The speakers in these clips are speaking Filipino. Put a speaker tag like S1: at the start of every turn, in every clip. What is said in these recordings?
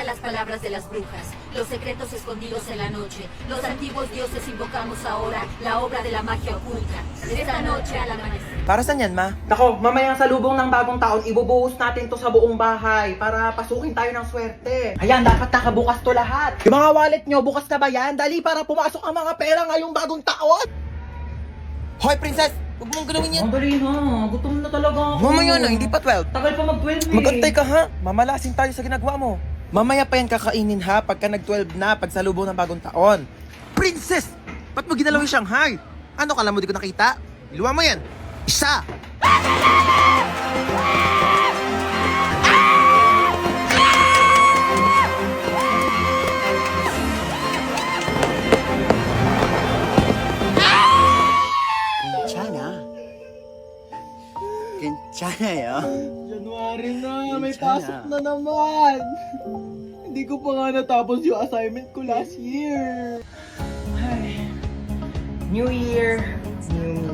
S1: Escucha las palabras de las brujas, los secretos escondidos en la noche. Los antiguos dioses invocamos ahora la obra de la magia oculta. Esta noche al amanecer.
S2: Para saan yan, ma?
S3: Nako, mamayang salubong ng bagong taon, ibubuhos natin to sa buong bahay para pasukin tayo ng swerte. Ayan, dapat nakabukas to lahat. Yung mga wallet nyo, bukas na ba yan? Dali para pumasok ang mga pera ngayong bagong taon.
S2: Hoy, princess! Huwag mong galawin yan.
S3: Ang dali na, gutom na talaga ako.
S2: Mamaya na, hindi pa 12.
S3: Tagal pa mag-12 eh.
S2: Magantay ka ha, mamalasin tayo sa ginagawa mo. Mamaya pa yan kakainin ha, pagka nag-12 na, pagsalubong ng bagong taon. Princess! Ba't mo ginalaw yung Shanghai? Ano, kala mo di ko nakita? Iluwa mo yan. Isa!
S4: 괜찮아요.
S3: January na, may pasok na naman. Hindi ko pa nga natapos yung assignment ko last year. Ay, New Year, New Me.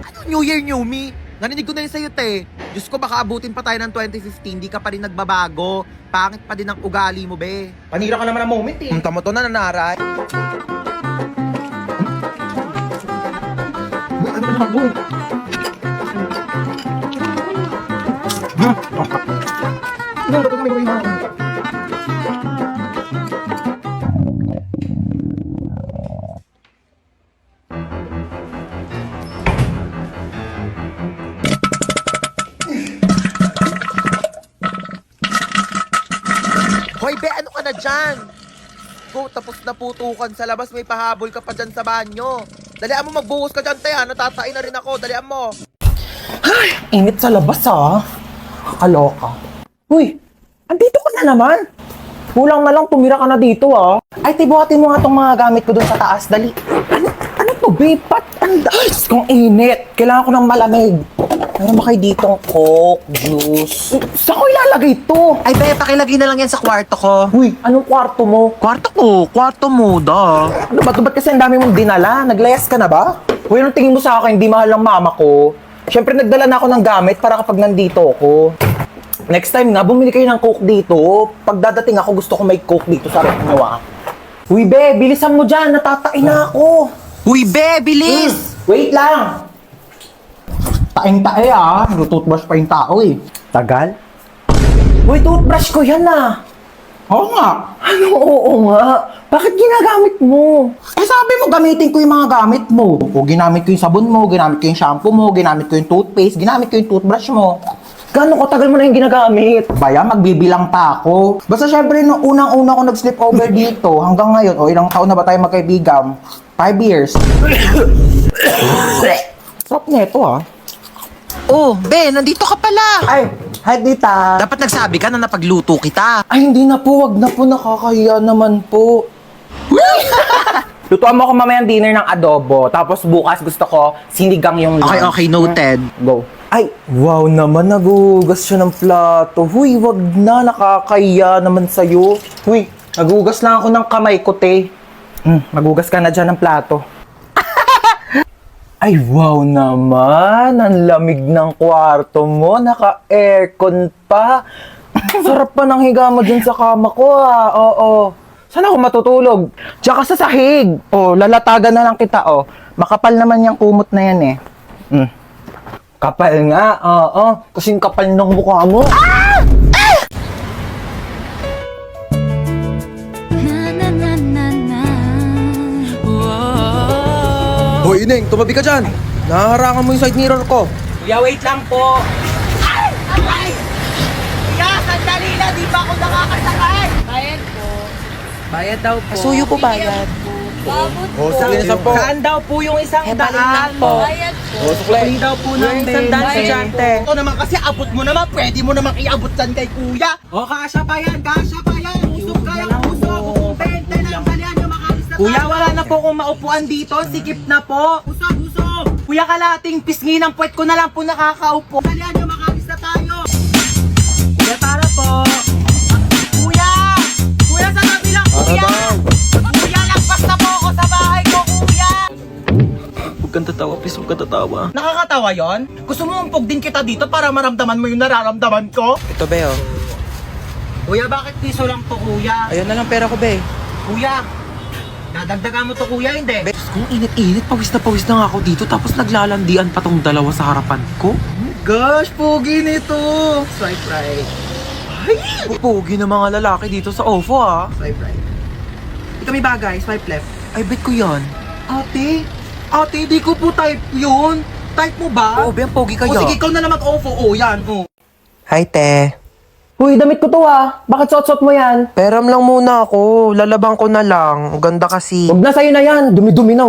S2: Ano New Year, New Me? Narinig ko na yun sa'yo, te. Diyos ko, baka abutin pa tayo ng 2015, di ka pa rin nagbabago. Pangit pa din ang ugali mo, be.
S3: Panira ka naman ang moment eh.
S2: Tamo to na nanaray.
S3: Ano na boy?
S2: Hoy, be, ano ka na dyan? Go, tapos na putukan sa labas, may pahabol ka pa dyan sa banyo. Dalian mo, magbuhos ka dyan, te, ha? Natatain na rin ako, dalian mo.
S3: Ay, init sa labas ah. Kaloka. Uy, andito ka na naman. Kulang na lang tumira ka na dito ah. Ay, tibuhatin mo nga tong mga gamit ko dun sa taas. Dali. Ano to, babe? Ba't andas kong init? Kailangan ko ng malamig. Meron ba kayo ditong Coke, juice? Saan ko ilalagay to?
S2: Ay, be, pakilagay na lang yan sa kwarto ko.
S3: Uy, anong kwarto mo?
S2: Kwarto mo, da.
S3: Ano ba? Ba't kasi ang dami mong dinala? Naglayas ka na ba? Uy, anong tingin mo sa akin? Hindi mahal ng mama ko. Siyempre, nagdala na ako ng gamit para kapag nandito ako. Next time nga, bumili kayo ng Coke dito. Pag dadating ako, gusto ko may Coke dito sa rep nyo ah. Uy, be, bilisan mo dyan. Natatain na ako.
S2: Uy, be, bilis!
S3: Wait lang. Taing-tae ah. Toothbrush pa yung tao eh. Tagal? Uy, toothbrush ko yan ah. Oo nga. Ano, oo nga. Bakit ginagamit mo? Eh sabi mo, gamitin ko yung mga gamit mo. O ginamit ko yung sabon mo, ginamit ko yung shampoo mo, ginamit ko yung toothpaste, ginamit ko yung toothbrush mo. Gano'ng katagal mo na yung ginagamit? Baya, magbibilang pa ako. Basta syempre, nung unang-una ko nag-sleep over dito, hanggang ngayon, o ilang taon na ba tayo magkaibigan? 5 years. Sarap neto ah.
S2: Oh, be, nandito ka pala.
S3: Ay, hi Dita.
S2: Dapat nagsabi ka na napagluto kita.
S3: Ay, hindi na po. Wag na po. Nakakahiya naman po. Lutuan mo ako mamayang dinner ng adobo. Tapos bukas gusto ko sinigang yung lunch.
S2: Okay, noted.
S3: Go. Ay, wow naman. Nagugas siya ng plato. Huy, wag na. Nakakahiya naman sa'yo. Huy, nagugas lang ako ng kamay ko, te. Magugas ka na dyan ng plato. Ay, wow naman. Ang lamig ng kwarto mo. Naka-aircon pa. Sarap pa ng higa mo dyan sa kama ko, ah. Oo. Saan ako matutulog? Tsaka sa sahig. Oh, lalatagan na lang kita, oh. Makapal naman yung kumot na yan, eh. Kapal nga, oo. Kasing kapal ng mukha mo. Ah!
S2: Hoy, Ineng, tumabi ka dyan. Nahaharangan mo yung side mirror ko.
S3: Kuya, wait lang po.
S5: Kuya, sandali na, di ba ako nakakasakay? Bayad po.
S3: Bayad daw po.
S2: Suyo po bayad.
S5: Babot
S2: Oh,
S5: po.
S2: sige na po.
S3: Saan daw po yung isang
S2: Heparin
S3: daan
S2: lang po.
S5: Bayad po.
S2: Oh, suklay.
S3: Pali daw po ng isang daan
S5: Bayad
S3: estudyante.
S5: Ito naman kasi abot mo naman, pwede mo naman iabot dyan kay kuya.
S3: O, kasya pa yan, kasya pa yan.
S5: Usog kaya usog, kung 20 lang, dalihan nyo makalis na
S3: Kuya,
S5: tayo.
S3: wala na po kung maupuan dito. Sikip na po.
S5: Usog, usog.
S3: Kuya, kalating pisngi ng puwet ko na lang po nakakaupo.
S5: Dalihan nyo makalis na tayo.
S3: Kuya, tara po.
S5: Kuya! Kuya, sa kabilang kuya! Kuya, lagpas na po ako sa bahay ko, kuya!
S2: Huwag kang tatawa, please. Huwag kang tatawa.
S5: Nakakatawa yon? Gusto mo umpog din kita dito para maramdaman mo yung nararamdaman ko?
S2: Ito, be, oh.
S5: Kuya, bakit piso lang to, kuya?
S2: Ayun na lang pera ko, be.
S5: Kuya, dadagdagan mo to, kuya, hindi?
S2: Be, kung init-init, pawis na nga ako dito, tapos naglalandian pa tong dalawa sa harapan ko.
S3: Gosh, pogi nito. Swipe right.
S2: Ay! Pupugi ng mga lalaki dito sa OFO, ah.
S3: Swipe right. Ito may bagay, swipe left.
S2: Ay, bet ko yan.
S3: Ate, di ko po type yun. Type mo ba?
S2: Oo, be, ang pogi
S3: O
S2: kaya.
S3: sige, ikaw na lang mag-ofo. O, yan. O.
S2: Hi, te.
S3: Uy, damit ko to Bakit suot-suot mo yan?
S2: Peram lang muna ako. Lalabang ko na lang. Ang ganda kasi.
S3: Huwag na sa'yo na yan. Dumi-dumi na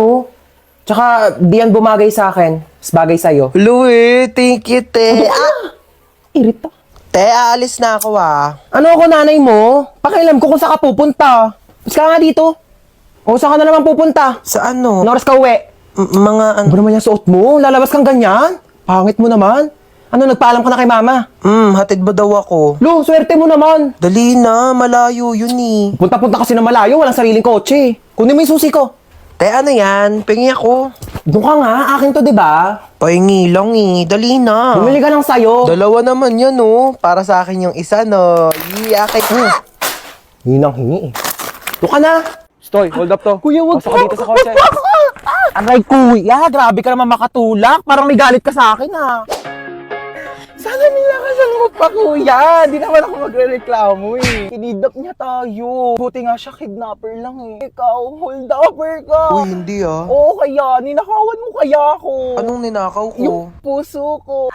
S3: Tsaka, di yan bumagay sa akin. Mas bagay sa'yo.
S2: Louie, thank you, te.
S3: Irita.
S2: Te, aalis na ako, ah.
S3: Ano ako nanay mo? Pakialam ko kung saan ka pupunta. Mas ka nga dito. O, saan ka na naman pupunta?
S2: Sa ano?
S3: Ano oras ka uwi?
S2: Mga ano?
S3: Ano ba naman yung suot mo? Lalabas kang ganyan? Pangit mo naman. Ano, nagpaalam ka na kay mama?
S2: Hatid ba daw ako?
S3: Lo, swerte mo naman.
S2: Dali na, malayo yun eh.
S3: Punta-punta kasi na malayo, walang sariling kotse. Kunin mo yung susi ko.
S2: Te, ano yan? Pingi ako.
S3: Doon ka nga, akin to, di ba?
S2: Pahingi lang eh. Dali na.
S3: Bumili ka lang sa'yo.
S2: Dalawa naman yan, oh. Para sa akin yung isa, no. Akin.
S3: Hinang hingi eh. Doon ka na. Stoy, hold up to. Kuya, wag
S2: Pasok ka dito sa kotse.
S3: Aray, kuya, grabe ka naman makatulak. Parang may galit ka sa akin, Sana nilakasan mo pa, kuya. Di naman ako magre-reklamo eh. Kinidnap niya tayo. Buti nga siya, kidnapper lang eh. Ikaw, hold-upper ka.
S2: Uy, hindi ah.
S3: Oo, kaya. Ninakawan mo kaya ako.
S2: Anong ninakaw ko?
S3: Yung puso ko.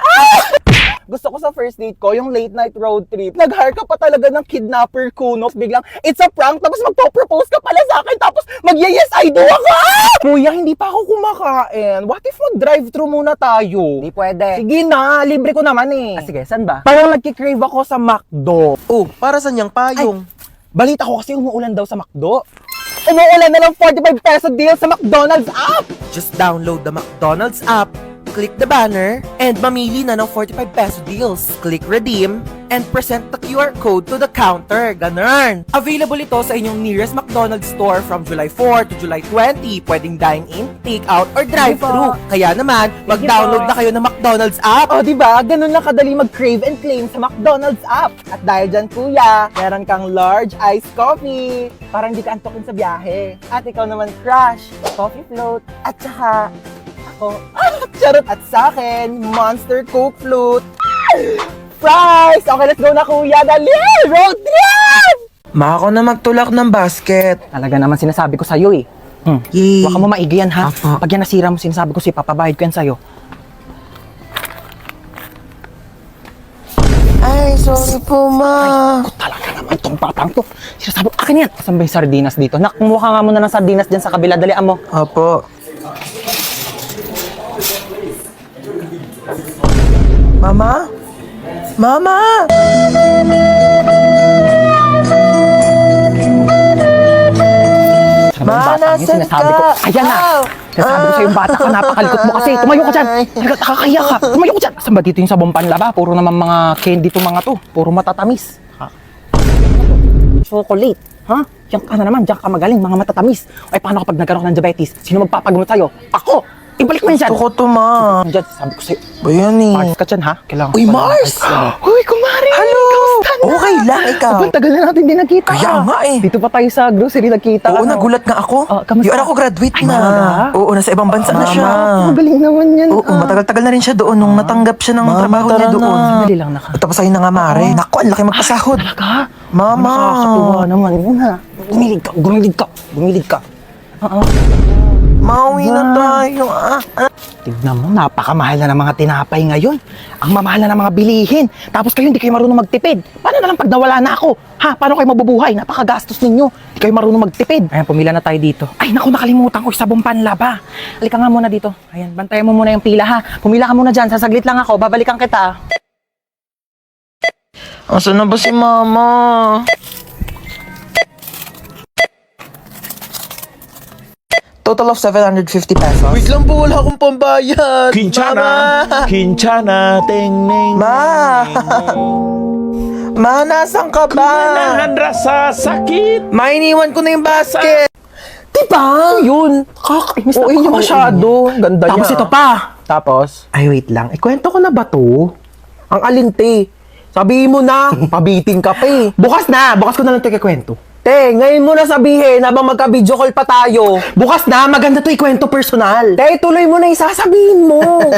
S3: Gusto ko sa first date ko, yung late night road trip. Nag-hire ka pa talaga ng kidnapper kuno. Biglang, it's a prank. Tapos magpo-propose ka pala sa akin. Tapos mag-yes, I do ako. Kuya, hindi pa ako kumakain. What if mag-drive-thru muna tayo? Hindi pwede. Sige na, libre ko naman eh. Sige, saan ba? Parang nagkikrave ako sa McDo.
S2: Oh, para sa niyang payong.
S3: Balita ko kasi umuulan daw sa McDo. Umuulan na lang 45 peso deal sa McDonald's app.
S2: Just download the McDonald's app, click the banner, and mamili na ng 45 peso deals. Click redeem, and present the QR code to the counter. Ganun! Available ito sa inyong nearest McDonald's store from July 4 to July 20. Pwedeng dine-in, take-out, or drive-thru. Kaya naman, mag-download na kayo ng McDonald's app.
S3: O, diba? Ganun lang kadali mag-crave and claim sa McDonald's app. At dahil dyan, kuya, meron kang large iced coffee. Parang di ka antokin sa biyahe. At ikaw naman, crush, coffee float, at saka, ako, charot. At sa akin, Monster Coke float. Fries! Okay, let's go na, kuya. Dali! Road trip!
S2: Mako na magtulak ng basket.
S3: Talaga naman sinasabi ko sa'yo eh.
S2: Yay!
S3: Huwag ka mo maigi yan, ha?
S2: Apo.
S3: Pag yan nasira mo, sinasabi ko sa'yo, papabayad ko yan sa'yo.
S2: Ay, sorry po, ma.
S3: Talaga naman tong batang to. Sinasabi ko, akin yan. Saan ba yung sardinas dito? Nak, kumuha nga muna ng sardinas dyan sa kabila. Dalian mo.
S2: Opo. Mama? Mama! Ma, nasan
S3: Sinasabi ko,
S2: ka?
S3: ayan na. Sinasabi ko sa'yo, bata ka, napakalikot mo kasi. Tumayo ka dyan. Talaga, nakakaya ka. Tumayo ka dyan. Saan ba dito yung sabong panlaba? Puro naman mga candy to mga to. Puro matatamis. Chocolate. Ha? Diyan ka na naman. Diyan ka magaling. Mga matatamis. Ay, paano kapag nagkaroon ka ng diabetes? Sino magpapagamot sa'yo? Ako! Ibalik mo yan dyan.
S2: Gusto ko to, ma.
S3: Dyan, sabi ko sa'yo.
S2: Ba yan eh?
S3: Mars ka dyan, ha? Kailangan
S2: Uy,
S3: ko pa ng
S2: Mars!
S3: ice cream. Uy, kumari!
S2: Hello!
S3: Kamusta na?
S2: Okay lang, ikaw.
S3: Abang, tagal na natin din nagkita.
S2: Kaya nga eh.
S3: Dito pa tayo sa grocery nagkita.
S2: Oo, nagulat nga ako.
S3: Kamusta?
S2: Yung anak ko graduate
S3: Ay,
S2: na.
S3: talaga?
S2: Oo, nasa ibang bansa na siya.
S3: Magaling naman yan.
S2: Oo, matagal-tagal na rin siya doon nung natanggap siya ng trabaho niya doon.
S3: Dali lang naka.
S2: Tapos ayun na nga, Mare. Naku, ang laki magpasahod.
S3: Talaga?
S2: Mama.
S3: Nakakatuwa naman yun, ha? Gumilig ka. Oo.
S2: Mauwi na tayo.
S3: Tignan mo, napakamahal na ng mga tinapay ngayon. Ang mamahal na ng mga bilihin. Tapos kayo hindi kayo marunong magtipid. Paano na lang pag nawala na ako? Ha? Paano kayo mabubuhay? Napakagastos ninyo. Hindi kayo marunong magtipid. Ayan, pumila na tayo dito. Ay, naku, nakalimutan ko yung sabong panlaba. Halika nga muna dito. Ayan, bantayan mo muna yung pila, ha? Pumila ka muna dyan. Sasaglit lang ako. Babalikan kita.
S2: Asan na ba si Mama? Total of 750 pesos. Wait lang po, wala akong pambayad.
S4: Kinchana, Kinchana, ting ning.
S2: Ma! Ma, nasan ka ba?
S4: Kumanahan rasa sakit.
S2: Ma, iniwan ko na yung basket.
S3: Diba? Yun. Kakainis na
S2: Oo,
S3: ako.
S2: masyado. Ganda
S3: Tapos
S2: niya.
S3: ito pa. Tapos? Ay, wait lang. Ikwento ko na ba to? Ang alinte. Sabihin mo na. Pabiting ka pa eh. Bukas ko na lang ito ikikwento. Te, ngayon mo na sabihin habang magka-video call pa tayo. Bukas na, maganda to ikwento personal. Te, tuloy mo na isasabihin mo.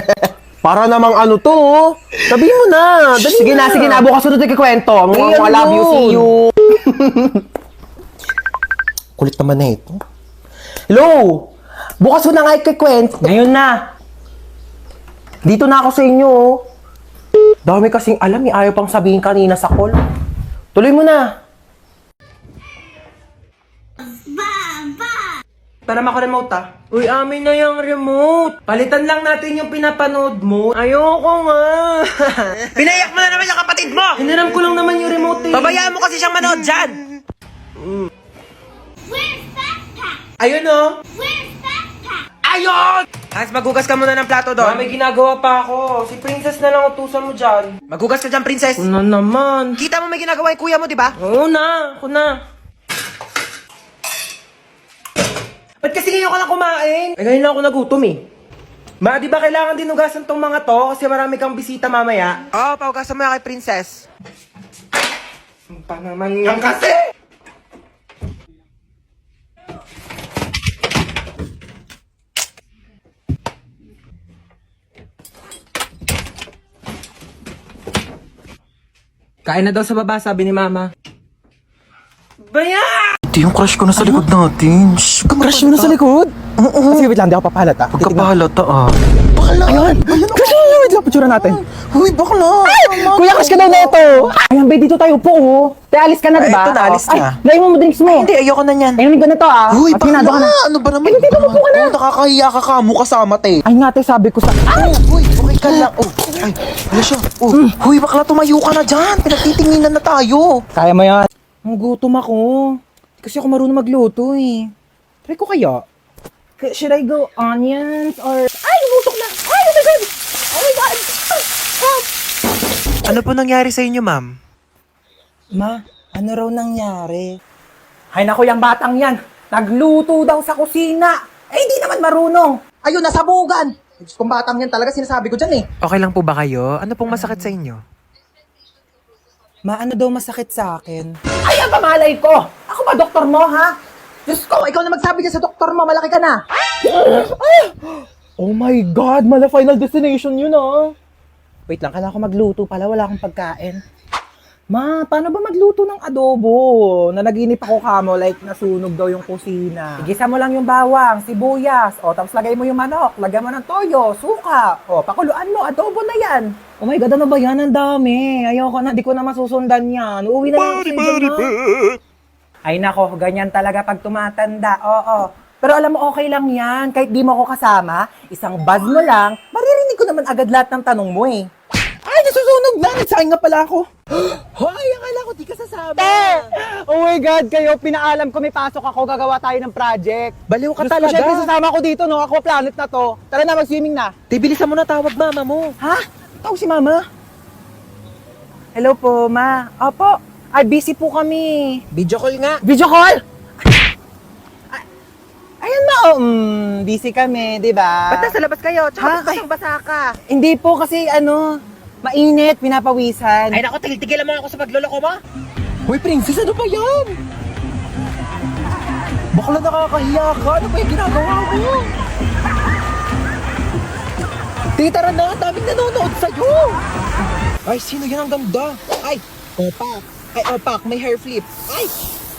S3: Para namang ano to, oh. Sabihin mo na. Dali sige na, bukas ko na ito ikikwento. I love you, see you. Kulit naman na ito. Hello! Bukas ko na nga ikikwento. Ngayon na. Dito na ako sa inyo, oh. Dami kasing alam, ayaw pang sabihin kanina sa call. Tuloy mo na. Para ako remote Uy, amin na yung remote. Palitan lang natin yung pinapanood mo. Ayoko nga.
S2: Pinayak mo na naman yung kapatid mo!
S3: Hiniram ko lang naman yung remote eh.
S2: Babayaan mo kasi siyang manood dyan!
S3: Ayun oh.
S2: Ayun! Hans, maghugas ka muna ng plato doon.
S3: May ginagawa pa ako. Si Princess na lang utusan mo dyan.
S2: Maghugas ka dyan, princess.
S3: Ano naman?
S2: Kita mo may ginagawa yung kuya mo, di ba?
S3: Oo na. Ako na. Ba't kasi ngayon ka lang kumain? Eh, ngayon lang ako nagutom eh. Ma, di ba kailangan dinugasan tong mga to? Kasi marami kang bisita mamaya.
S2: Oo, paugasan mo yan kay princess.
S3: Pa naman yan kasi! Kain na daw sa baba, sabi ni Mama. Baya!
S2: Ito yung crush ko na sa likod natin. Shh,
S3: Crush mo na sa likod? Oo. Sige, wait lang, di ako papahalata.
S2: Pagkapahalata Bakla!
S3: Ayun! Crush mo na, wait lang, picture natin.
S2: Uy, bakla!
S3: Kuya, crush ka daw na ito! Ayan, babe, dito tayo po, oh. Te, alis ka na, diba?
S2: Ito na, alis na.
S3: Ay, layo mo drinks mo.
S2: Hindi, ayoko na yan.
S3: Ayun, ko na to, ah.
S2: Uy,
S3: Pinado ka na.
S2: bakla! Ano ba naman?
S3: Ay, dito, upo ka na.
S2: Nakakahiya ka kasama, te.
S3: Ay nga, te, sabi ko sa...
S2: Uy, okay ka lang. Ay, ano siya? Uy, bakla, tumayo ka na dyan. Pinagtitinginan na tayo.
S3: Kaya mo yan. Ang gutom ako. Kasi ako marunong magluto, eh. Try ko kaya. Should I go onions or... Ay, lumusok na! Ay, oh my God! Oh my God! Help!
S2: Ano po nangyari sa inyo, ma'am?
S3: Ma, ano raw nangyari? Ay, naku, yung batang yan. Nagluto daw sa kusina. Eh, hindi naman marunong. Ayun, nasabugan. Kung batang yan talaga, sinasabi ko dyan, eh.
S2: Okay lang po ba kayo? Ano pong masakit sa inyo?
S3: Ma, ano daw masakit sa akin? Ay, ang kamalay ko! Ako ba doktor mo, ha? Diyos ko, ikaw na magsabi ka sa doktor mo, malaki ka na! Ay! Oh my God, mala final destination yun, ah! Wait lang, kailangan ko magluto pala, wala akong pagkain. Ma, paano ba magluto ng adobo? Nanaginip ako kamo, like nasunog daw yung kusina. Igisa mo lang yung bawang, sibuyas, o tapos lagay mo yung manok, lagyan mo ng toyo, suka, o pakuluan mo, adobo na yan. Oh my God, ano ba yan? Ang dami. Ayoko na, di ko na masusundan yan. Uuwi na lang ako sa inyo, ha? Ay nako, ganyan talaga pag tumatanda, oo. Pero alam mo, okay lang yan. Kahit di mo ako kasama, isang buzz mo lang, maririnig ko naman agad lahat ng tanong mo eh. Ay, nasusunog na! Nagsaing nga pala ako. Hoy, akala ko di ka sasama. Oh my God, kayo, pinaalam ko may pasok ako, gagawa tayo ng project. Baliw ka talaga. Siyempre, sasama ko dito, no? Ako planet na to. Tara na, mag-swimming na. Bilisan mo na tawag mama mo. Ha? Tawag si mama? Hello po, ma. Opo. Ay, busy po kami. Video call nga. Video call? Ayun na, busy kami, di ba?
S2: Ba't nasa labas kayo? Tsaka basang-basa ka.
S3: Hindi po kasi mainit, pinapawisan.
S2: Ay naku, tigil-tigilan mo ako sa pagloloko mo.
S3: Hoy, princess, ano ba yan? Bakla nakakahiya ka. Ano ba yung ginagawa mo? Tara na, daming nanonood sa'yo. Ay, sino yan ang ganda? Ay, opak. Ay, opak, may hair flip. Ay,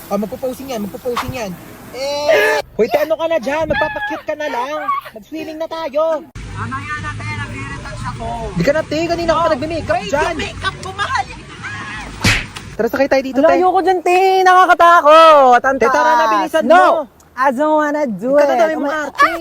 S3: magpo-posing yan. Hoy, ano ka na dyan? Magpapakyut ka na lang. Mag-swimming na tayo.
S5: Mamaya na, te, nag-retouch ako.
S3: Di ka na, te. Kanina ka pa nagme-makeup dyan.
S5: Makeup ko, mahal.
S3: Tara, sakay tayo dito,
S2: Wala,
S3: te.
S2: ayoko dyan, te. Nakakatakot.
S3: Te, tara na, bilisan mo.
S2: No! I don't wanna do
S3: Ikaw na
S2: it.
S3: dami mong arte.